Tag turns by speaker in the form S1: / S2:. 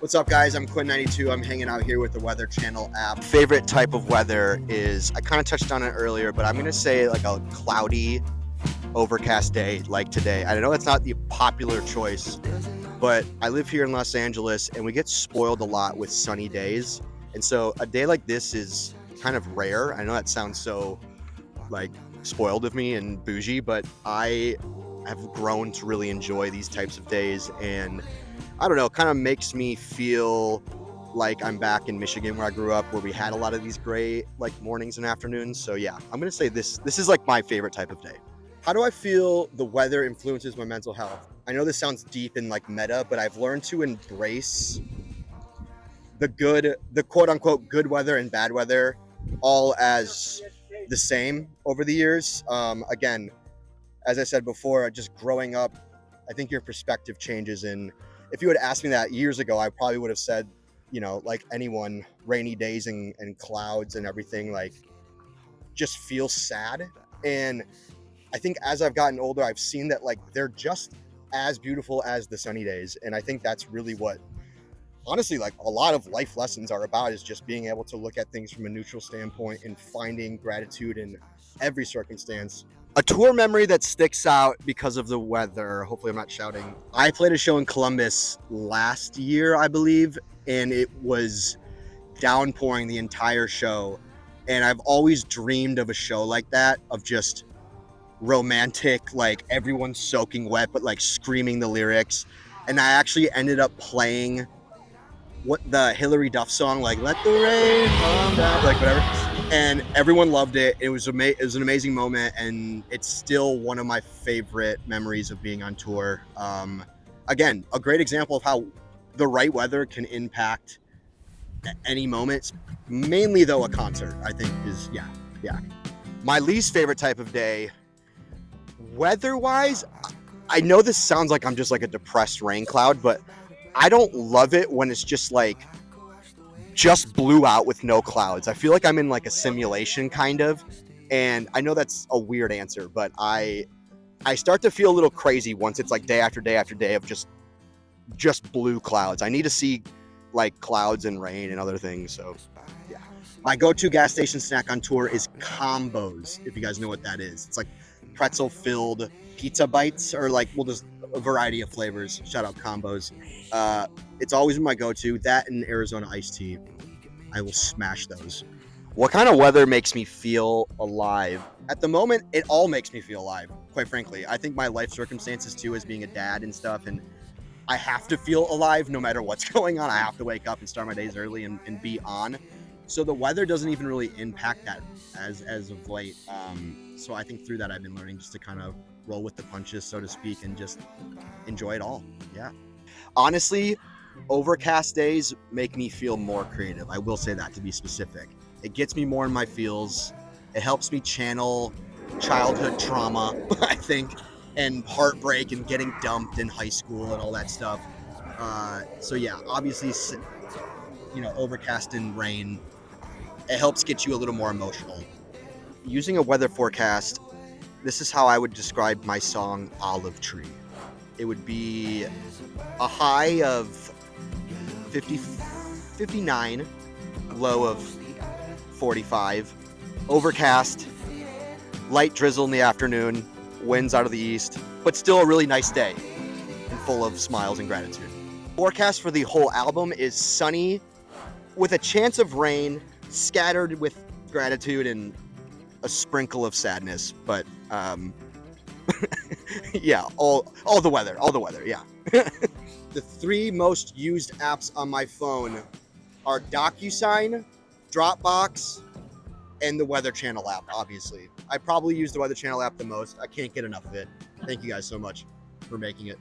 S1: What's up, guys? I'm Quinn92. I'm hanging out here with the Weather Channel app. Favorite type of weather is, I kind of touched on it earlier, but I'm going to say like a cloudy, overcast day like today. I know that's not the popular choice, but I live here in Los Angeles and we get spoiled a lot with sunny days. And so a day like this is kind of rare. I know that sounds so like spoiled of me and bougie, but I have grown to really enjoy these types of days, and I don't know, it kind of makes me feel like I'm back in Michigan where I grew up, where we had a lot of these gray like mornings and afternoons. So yeah, I'm gonna say this is like my favorite type of day. How do I feel the weather influences my mental health? I know this sounds deep and like meta, but I've learned to embrace the quote unquote good weather and bad weather all as the same over the years. Again, as I said before, just growing up, I think your perspective changes. And if you had asked me that years ago, I probably would have said, you know, like anyone, rainy days and clouds and everything like just feel sad. And I think as I've gotten older, I've seen that like they're just as beautiful as the sunny days. And I think that's really what, honestly, like a lot of life lessons are about, is just being able to look at things from a neutral standpoint and finding gratitude in every circumstance. A tour memory that sticks out because of the weather, hopefully I'm not shouting. I played a show in Columbus last year, I believe, and it was downpouring the entire show. And I've always dreamed of a show like that, of just romantic, like everyone's soaking wet, but like screaming the lyrics. And I actually ended up playing what the Hillary Duff song, like "Let the Rain Come Down," like whatever, and everyone loved it. It was an amazing moment, and it's still one of my favorite memories of being on tour. Again, a great example of how the right weather can impact any moment. Mainly though, a concert, I think, is yeah. My least favorite type of day, weather-wise, I know this sounds like I'm just like a depressed rain cloud, but I don't love it when it's just like just blew out with no clouds. I feel like I'm in like a simulation kind of, and I know that's a weird answer, but I start to feel a little crazy once it's like day after day after day of just blue clouds. I need to see like clouds and rain and other things. So yeah, my go-to gas station snack on tour is combos, if you guys know what that is. It's like pretzel filled pizza bites, or like we'll just a variety of flavors. Shout out combos. It's always my go-to. That and Arizona iced tea. I will smash those. What kind of weather makes me feel alive? At the moment, it all makes me feel alive, quite frankly. I think my life circumstances too, as being a dad and stuff, and I have to feel alive no matter what's going on. I have to wake up and start my days early and be on. So the weather doesn't even really impact that as of late. So I think through that I've been learning just to kind of roll with the punches, so to speak, and just enjoy it all. Yeah. Honestly, overcast days make me feel more creative. I will say that, to be specific. It gets me more in my feels. It helps me channel childhood trauma, I think, and heartbreak and getting dumped in high school and all that stuff. So yeah, obviously, you know, overcast and rain, it helps get you a little more emotional. Using a weather forecast, this is how I would describe my song Olive Tree. It would be a high of 59, low of 45, overcast, light drizzle in the afternoon, winds out of the east, but still a really nice day and full of smiles and gratitude. Forecast for the whole album is sunny with a chance of rain, scattered with gratitude and a sprinkle of sadness, but yeah, all the weather, yeah. The three most used apps on my phone are DocuSign, Dropbox, and the Weather Channel app, obviously. I probably use the Weather Channel app the most. I can't get enough of it. Thank you guys so much for making it.